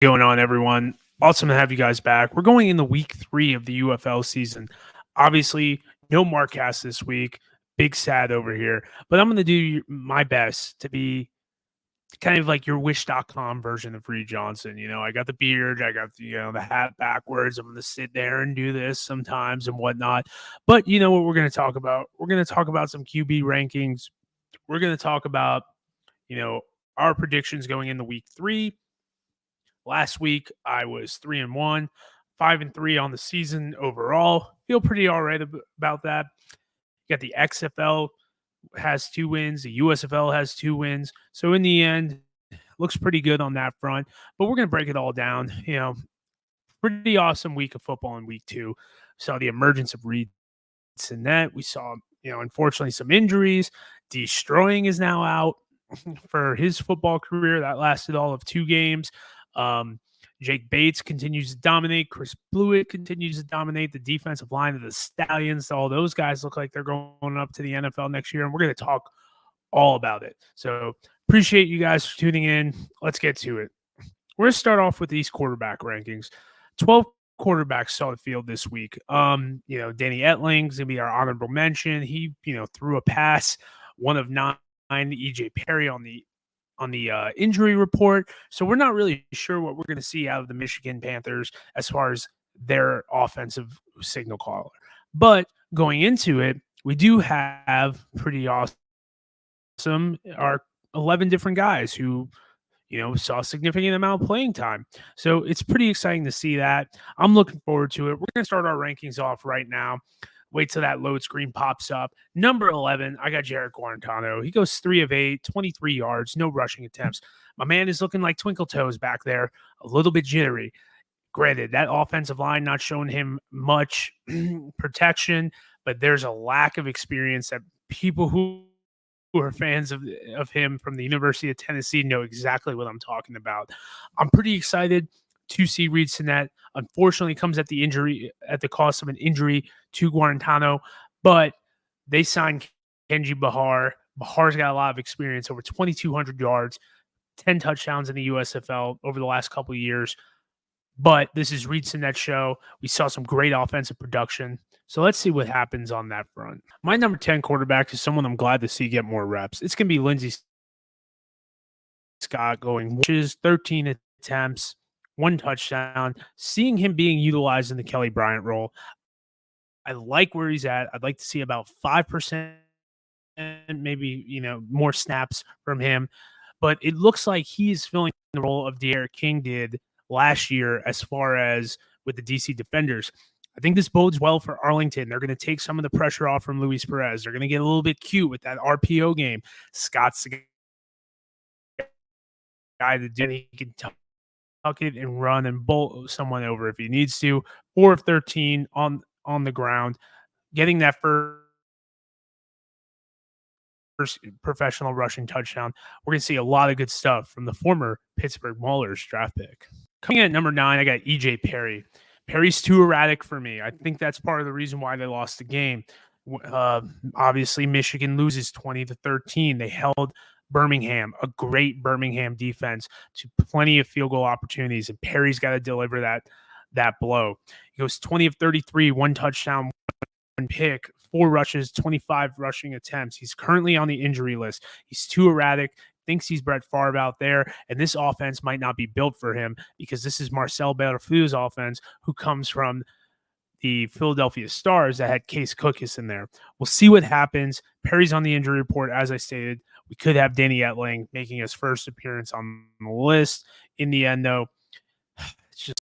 going on, everyone? Awesome to have you guys back. We're going in the week 3 of the UFL season. Obviously, no Markcast this week. Big sad over here. But I'm going to do my best to be kind of like your wish.com version of Reed Johnson. You know, I got the beard, I got the hat backwards. I'm going to sit there and do this sometimes and whatnot. But you know what we're going to talk about? We're going to talk about some QB rankings. We're going to talk about, our predictions going into week 3. Last week, I was 3-1, 5-3 on the season overall. Feel pretty all right about that. You got the XFL has 2 wins. The USFL has 2 wins. So in the end, looks pretty good on that front. But we're going to break it all down. Pretty awesome week of football in week 2. Saw the emergence of Reed Sinnett. We saw, unfortunately, some injuries. Destroying is now out for his football career. That lasted all of 2 games. Jake Bates continues to dominate. Chris Blewett continues to dominate. The defensive line of the Stallions, all those guys look like they're going up to the NFL next year, and we're going to talk all about it. So appreciate you guys for tuning in. Let's get to it. We're going to start off with these quarterback rankings. 12 quarterbacks saw the field this week. Danny Ettling's going to be our honorable mention. He, threw a pass, 1 of 9 to EJ Perry on the injury report. So we're not really sure what we're going to see out of the Michigan Panthers as far as their offensive signal caller. But going into it, we do have pretty awesome our 11 different guys who, saw a significant amount of playing time. So it's pretty exciting to see that. I'm looking forward to it. We're going to start our rankings off right now. Wait till that load screen pops up. Number 11, I got Jarrett Guarantano. He goes 3 of 8, 23 yards, no rushing attempts. My man is looking like Twinkle Toes back there, a little bit jittery. Granted, that offensive line not showing him much protection, but there's a lack of experience that people who are fans of him from the University of Tennessee know exactly what I'm talking about. I'm pretty excited to see Reed Sinnett. Unfortunately, comes at the cost of an injury to Guarantano, but they signed Kenji Bahar. Bahar's got a lot of experience, over 2,200 yards, 10 touchdowns in the USFL over the last couple of years. But this is Reed Sinnett's show. We saw some great offensive production. So let's see what happens on that front. My number 10 quarterback is someone I'm glad to see get more reps. It's going to be Lindsay Scott going, which is 13 attempts, 1 touchdown. Seeing him being utilized in the Kelly Bryant role, I like where he's at. I'd like to see about 5%, maybe, more snaps from him. But it looks like he's filling the role of De'Aaron King did last year as far as with the DC Defenders. I think this bodes well for Arlington. They're going to take some of the pressure off from Luis Perez. They're going to get a little bit cute with that RPO game. Scott's the guy that he can tuck it and run and bolt someone over if he needs to. 4 of 13 on the ground, getting that first professional rushing touchdown. We're going to see a lot of good stuff from the former Pittsburgh Maulers draft pick. Coming in at number 9, I got EJ Perry. Perry's too erratic for me. I think that's part of the reason why they lost the game. Obviously, Michigan loses 20-13. They held Birmingham, a great Birmingham defense, to plenty of field goal opportunities, and Perry's got to deliver that blow. He goes 20 of 33, 1 touchdown, 1 pick, 4 rushes, 25 rushing attempts. He's currently on the injury list. He's too erratic. Thinks he's Brett Favre out there, and this offense might not be built for him because this is Marcel Bellefue's offense, who comes from the Philadelphia Stars that had Case Cookus in there. We'll see what happens. Perry's on the injury report, as I stated. We could have Danny Etling making his first appearance on the list. In the end, though, it's just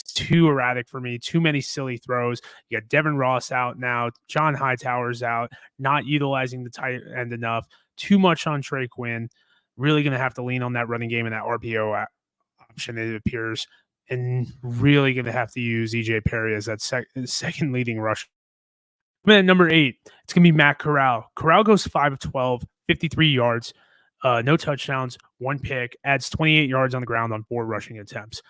too erratic for me. Too many silly throws. You got Devin Ross out now. John Hightower's out, not utilizing the tight end enough. Too much on Trey Quinn. Really going to have to lean on that running game and that RPO option, it appears, and really going to have to use EJ Perry as that second leading rusher. At number 8, it's going to be Matt Corral. Corral goes 5 of 12, 53 yards, no touchdowns, 1 pick, adds 28 yards on the ground on 4 rushing attempts.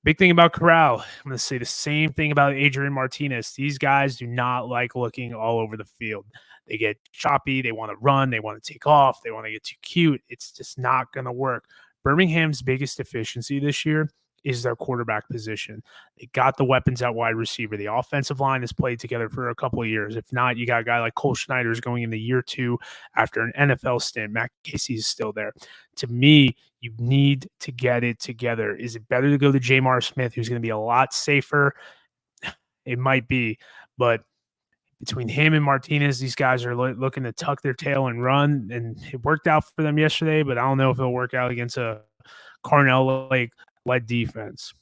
Big thing about Corral, I'm going to say the same thing about Adrien Martinez. These guys do not like looking all over the field. They get choppy. They want to run. They want to take off. They want to get too cute. It's just not going to work. Birmingham's biggest deficiency this year is their quarterback position. They got the weapons at wide receiver. The offensive line has played together for a couple of years. If not, you got a guy like Cole Schneider's going into year 2 after an NFL stint. Matt Casey is still there. To me, you need to get it together. Is it better to go to Jamar Smith, who's going to be a lot safer? It might be, but between him and Martinez, these guys are looking to tuck their tail and run, and it worked out for them yesterday, but I don't know if it'll work out against a Cornell Lake-led defense.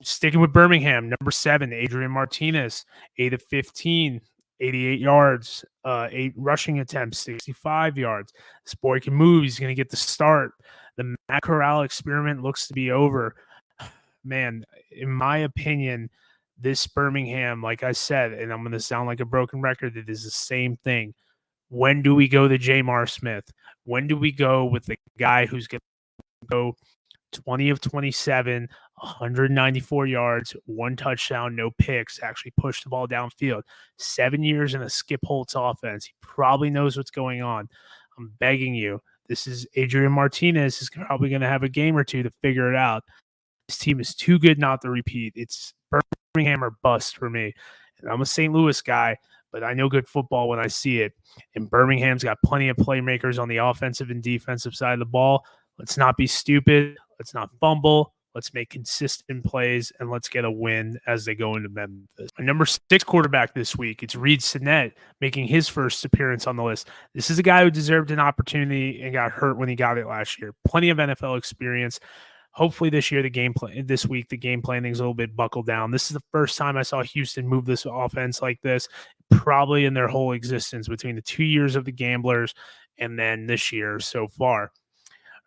Sticking with Birmingham, number 7, Adrien Martinez, 8 of 15, 88 yards, 8 rushing attempts, 65 yards. This boy can move. He's going to get the start. The Matt Corral experiment looks to be over. Man, in my opinion, this Birmingham, like I said, and I'm going to sound like a broken record, it is the same thing. When do we go to Jamar Smith? When do we go with the guy who's going to go 20 of 27, 194 yards, 1 touchdown, no picks, actually push the ball downfield? 7 years in a Skip Holtz offense. He probably knows what's going on. I'm begging you. This is Adrien Martinez is probably going to have a game or two to figure it out. This team is too good not to repeat. It's Birmingham or bust for me. And I'm a St. Louis guy, but I know good football when I see it. And Birmingham's got plenty of playmakers on the offensive and defensive side of the ball. Let's not be stupid. Let's not fumble. Let's make consistent plays, and let's get a win as they go into Memphis. My number 6 quarterback this week, it's Reed Sinnett, making his first appearance on the list. This is a guy who deserved an opportunity and got hurt when he got it last year. Plenty of NFL experience. Hopefully this year, the game planning is a little bit buckled down. This is the first time I saw Houston move this offense like this, probably in their whole existence, between the 2 years of the Gamblers and then this year so far.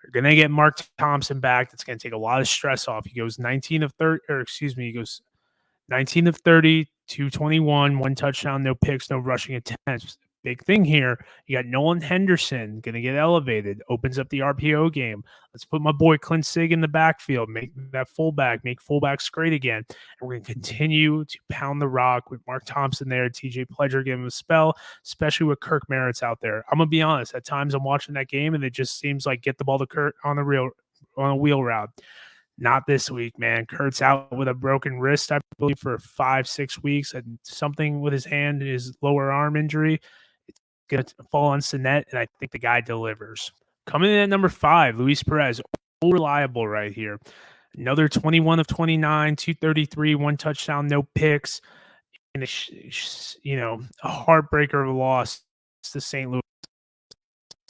They're going to get Mark Thompson back. That's going to take a lot of stress off. He goes 19 of 30, he goes 19 of 30, 221, 1 touchdown, no picks, no rushing attempts. Big thing here. You got Nolan Henderson going to get elevated, opens up the RPO game. Let's put my boy Clint Sig in the backfield, make that fullback, make fullbacks great again. And we're going to continue to pound the rock with Mark Thompson there, TJ Pledger giving him a spell, especially with Kirk Merritt's out there. I'm going to be honest. At times I'm watching that game and it just seems like get the ball to Kurt on a wheel route. Not this week, man. Kurt's out with a broken wrist, I believe, for 5-6 weeks, and something with his hand, his lower arm injury. It's going to fall on Sinnett, and I think the guy delivers. Coming in at number 5, Luis Perez, all reliable right here. Another 21 of 29, 233, 1 touchdown, no picks, and a heartbreaker of a loss to St. Louis.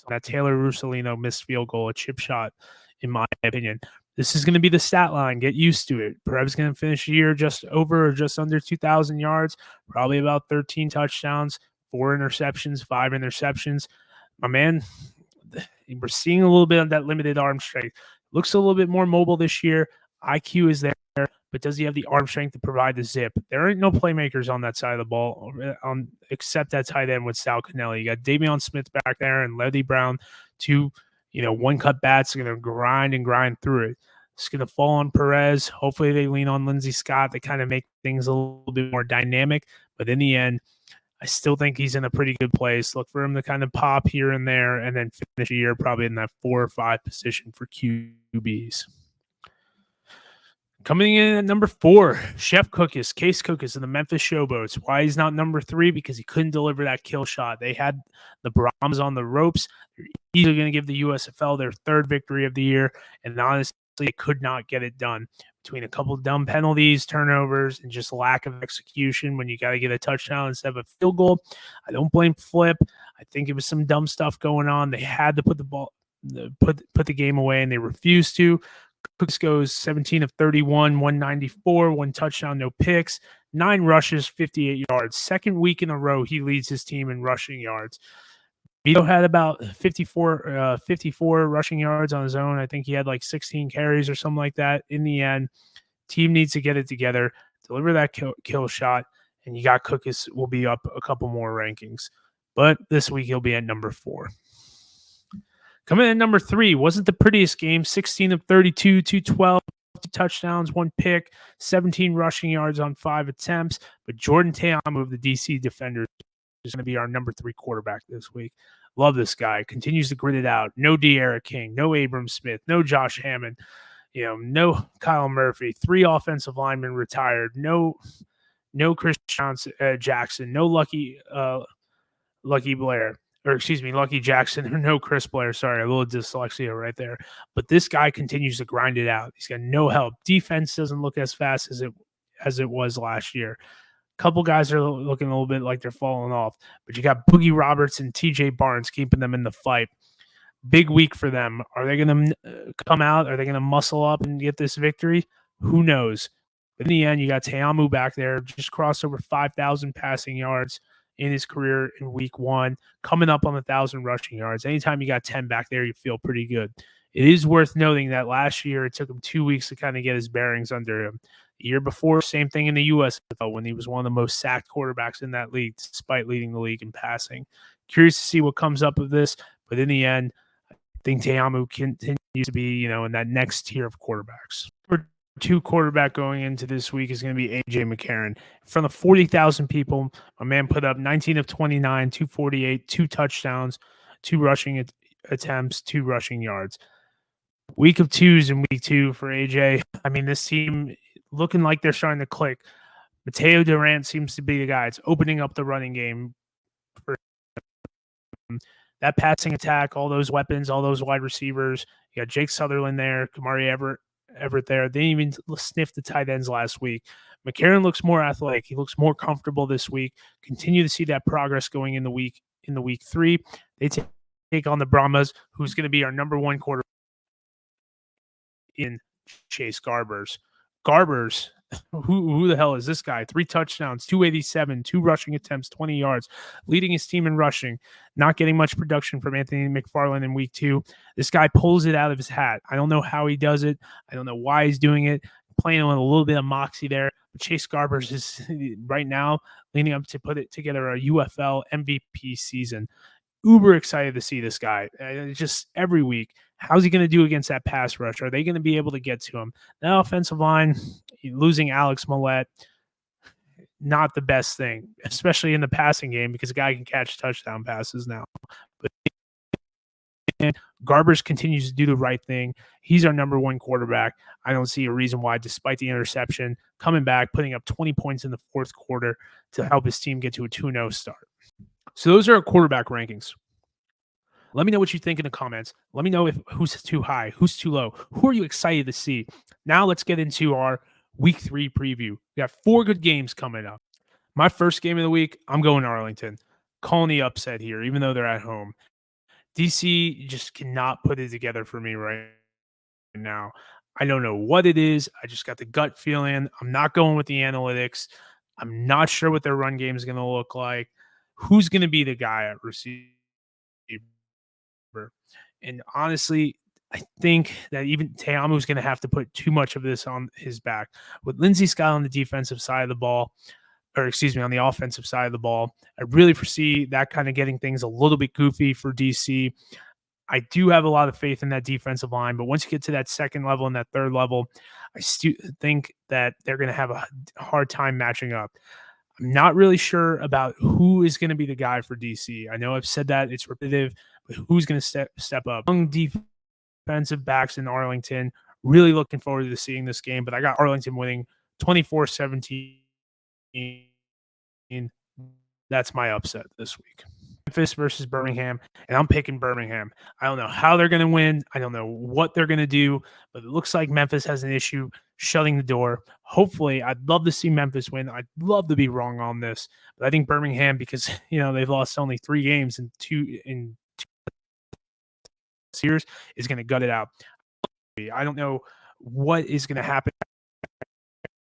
That Taylor Russolino missed field goal, a chip shot, in my opinion. This is going to be the stat line. Get used to it. Perez is going to finish the year just over or just under 2,000 yards, probably about 13 touchdowns, 4 interceptions, 5 interceptions. My man, we're seeing a little bit of that limited arm strength. Looks a little bit more mobile this year. IQ is there, but does he have the arm strength to provide the zip? There ain't no playmakers on that side of the ball, except that tight end with Sal Cannelli. You got Davion Smith back there and Levy Brown, 2 one-cut bats are going to grind through it. It's going to fall on Perez. Hopefully they lean on Lindsay Scott to kind of make things a little bit more dynamic. But in the end, I still think he's in a pretty good place. Look for him to kind of pop here and there and then finish the year probably in that 4 or 5 position for QBs. Coming in at number 4, Chef Cookus, Case Cookus of the Memphis Showboats. Why he's not number 3? Because he couldn't deliver that kill shot. They had the Brahms on the ropes. They're easily going to give the USFL their 3rd victory of the year, and honestly, they could not get it done. Between a couple of dumb penalties, turnovers, and just lack of execution when you got to get a touchdown instead of a field goal, I don't blame Flip. I think it was some dumb stuff going on. They had to put the game away, and they refused to. Cooks goes 17 of 31, 194, 1 touchdown, no picks, 9 rushes, 58 yards. 2nd week in a row, he leads his team in rushing yards. Vito had about 54 rushing yards on his own. I think he had like 16 carries or something like that. In the end, team needs to get it together, deliver that kill shot, and you got Cookus will be up a couple more rankings. But this week, he'll be at number 4. Coming in at number 3, wasn't the prettiest game. 16 of 32, 212, 2 touchdowns, 1 pick, 17 rushing yards on 5 attempts. But Jordan Teamu of the DC Defenders is going to be our number 3 quarterback this week. Love this guy. Continues to grit it out. No De'Ara King, no Abram Smith, no Josh Hammond. No Kyle Murphy, 3 offensive linemen retired, no Chris Jackson, no Lucky Blair, or excuse me, Lucky Jackson, or no Chris Blair. Sorry, a little dyslexia right there. But this guy continues to grind it out. He's got no help. Defense doesn't look as fast as it was last year. Couple guys are looking a little bit like they're falling off, but you got Boogie Roberts and TJ Barnes keeping them in the fight. Big week for them. Are they going to come out? Are they going to muscle up and get this victory? Who knows? But in the end, you got Teamu back there, just crossed over 5,000 passing yards in his career in week 1, coming up on 1,000 rushing yards. Anytime you got 10 back there, you feel pretty good. It is worth noting that last year it took him 2 weeks to kind of get his bearings under him. The year before, same thing in the USFL when he was one of the most sacked quarterbacks in that league, despite leading the league in passing. Curious to see what comes up of this, but in the end, I think Teamu continues to be, in that next tier of quarterbacks. Number 2 quarterback going into this week is going to be A.J. McCarron. In front of 40,000 people, my man put up 19 of 29, 248, 2 touchdowns, 2 rushing attempts, 2 rushing yards. Week of 2s in week 2 for AJ. I mean, this team looking like they're starting to click. Mateo Durant seems to be the guy. It's opening up the running game for him. That passing attack, all those weapons, all those wide receivers. You got Jake Sutherland there, Kamari Everett there. They didn't even sniff the tight ends last week. McCarron looks more athletic. He looks more comfortable this week. Continue to see that progress going in the week 3. They take on the Brahmas, who's going to be our number 1 quarterback in Chase Garbers. Who the hell is this guy? 3 touchdowns, 287, 2 rushing attempts, 20 yards, leading his team in rushing. Not getting much production from Anthony McFarland in week 2. This guy pulls it out of his hat. I don't know how he does it. I don't know why he's doing it. Playing with a little bit of moxie there. But Chase Garbers is right now leaning up to put it together a UFL MVP season. Uber excited to see this guy. Just every week. How's he going to do against that pass rush? Are they going to be able to get to him? That offensive line, losing Alex Millette, not the best thing, especially in the passing game because the guy can catch touchdown passes now. But Garbers continues to do the right thing. He's our number 1 quarterback. I don't see a reason why, despite the interception, coming back, putting up 20 points in the 4th quarter to help his team get to a 2-0 start. So those are our quarterback rankings. Let me know what you think in the comments. Let me know who's too high, who's too low. Who are you excited to see? Now let's get into our week 3 preview. We got 4 good games coming up. My first game of the week, I'm going to Arlington. Colony upset here, even though they're at home. DC just cannot put it together for me right now. I don't know what it is. I just got the gut feeling. I'm not going with the analytics. I'm not sure what their run game is going to look like. Who's going to be the guy at receiver? And honestly, I think that even Teamu is going to have to put too much of this on his back. With Lindsay Scott on the defensive side of the ball, on the offensive side of the ball, I really foresee that kind of getting things a little bit goofy for DC. I do have a lot of faith in that defensive line, but once you get to that 2nd level and that 3rd level, I still think that they're going to have a hard time matching up. I'm not really sure about who is going to be the guy for DC. I know I've said that, it's repetitive, but who's going to step up? Young defensive backs in Arlington. Really looking forward to seeing this game, but I got Arlington winning 24-17. That's my upset this week. Memphis versus Birmingham, and I'm picking Birmingham. I don't know how they're going to win. I don't know what they're going to do, but it looks like Memphis has an issue shutting the door. Hopefully, I'd love to see Memphis win. I'd love to be wrong on this, but I think Birmingham, because they've lost only 3 games in two years, is going to gut it out. I don't know what is going to happen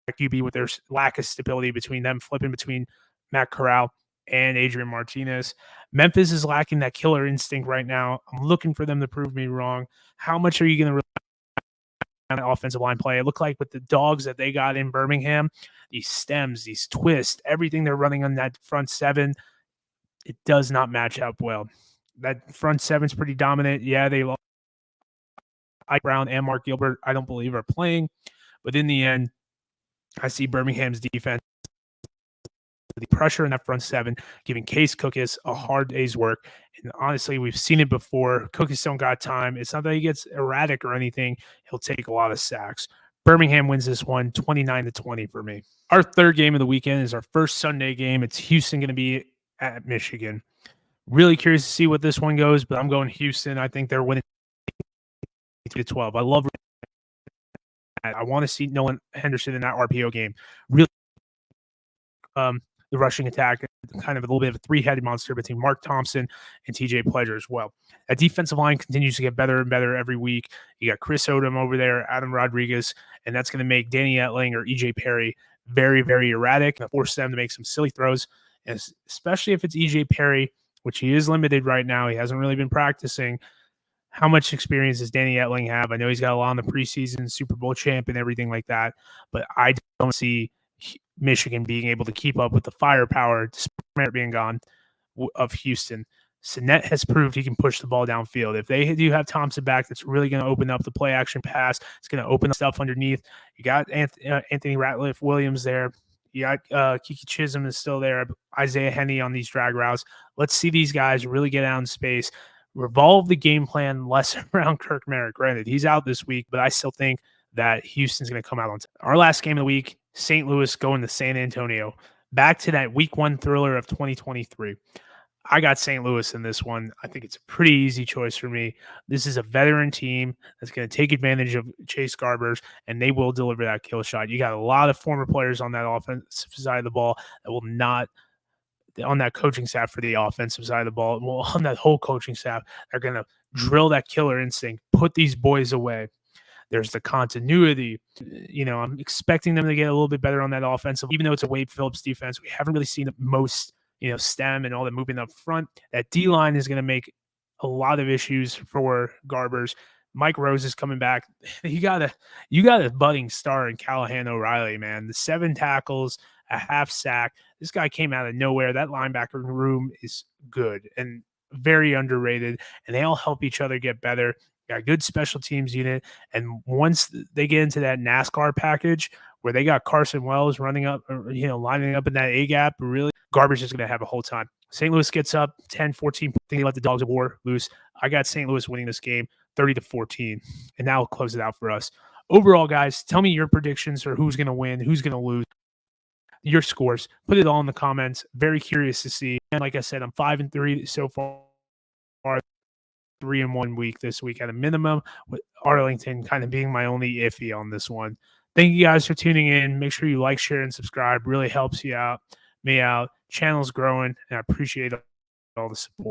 at QB with their lack of stability between them, flipping between Matt Corral and Adrien Martinez. Memphis is lacking that killer instinct right now. I'm looking for them to prove me wrong. How much are you going to rely on offensive line play? It looked like with the dogs that they got in Birmingham, these stems, these twists, everything they're running on that front 7, it does not match up well. That front 7's pretty dominant. Yeah, they lost Ike Brown and Mark Gilbert, I don't believe, are playing. But in the end, I see Birmingham's defense the pressure in that front seven, giving Case Cookus a hard day's work. And honestly, we've seen it before. Cookus don't got time. It's not that he gets erratic or anything. He'll take a lot of sacks. Birmingham wins this one 29-20 for me. Our third game of the weekend is our first Sunday game. It's Houston going to be at Michigan. Really curious to see what this one goes, but I'm going Houston. I think they're winning 12. I love that. I want to see Nolan Henderson in that RPO game. Really, the rushing attack, kind of a little bit of a three-headed monster between Mark Thompson and TJ Pledger as well. That defensive line continues to get better and better every week. You got Chris Odom over there, Adam Rodriguez, and that's going to make Danny Etling or EJ Perry very, very erratic and force them to make some silly throws, and especially if it's EJ Perry, which he is limited right now. He hasn't really been practicing. How much experience does Danny Etling have? I know he's got a lot in the preseason, Super Bowl champ, and everything like that, but I don't see Michigan being able to keep up with the firepower, despite being gone, of Houston. Sinet has proved he can push the ball downfield. If they do have Thompson back, that's really going to open up the play action pass. It's going to open up stuff underneath. You got Anthony Ratliff Williams there. You got Kiki Chisholm is still there. Isaiah Henney on these drag routes. Let's see these guys really get out in space. Revolve the game plan less around Kirk Merritt. Granted, he's out this week, but I still think that Houston's going to come out on top. Our last game of the week, St. Louis going to San Antonio. Back to that week one thriller of 2023. I got St. Louis in this one. I think it's a pretty easy choice for me. This is a veteran team that's going to take advantage of Chase Garbers, and they will deliver that kill shot. You got a lot of former players on that offensive side of the ball that will not – on that coaching staff for the offensive side of the ball, well, on that whole coaching staff, they're going to drill that killer instinct, put these boys away. There's the continuity. I'm expecting them to get a little bit better on that offensive, even though it's a Wade Phillips defense. We haven't really seen the most, stem and all the movement up front. That D-line is going to make a lot of issues for Garbers. Mike Rose is coming back. You got a budding star in Callahan O'Reilly, man. The 7 tackles, a half sack. This guy came out of nowhere. That linebacker room is good and very underrated, and they all help each other get better. Got a good special teams unit, and once they get into that NASCAR package where they got Carson Wells running up, lining up in that A gap, really, Garbage is going to have a whole time. St. Louis gets up 10-14. They let the Dogs of War loose. I got St. Louis winning this game 30-14, and that will close it out for us. Overall, guys, tell me your predictions for who's going to win, who's going to lose, your scores. Put it all in the comments. Very curious to see. And like I said, I'm 5-3 so far. 3-1 week this week at a minimum, with Arlington kind of being my only iffy on this one. Thank you guys for tuning in. Make sure you like, share, and subscribe. Really helps me out. Channel's growing, and I appreciate all the support.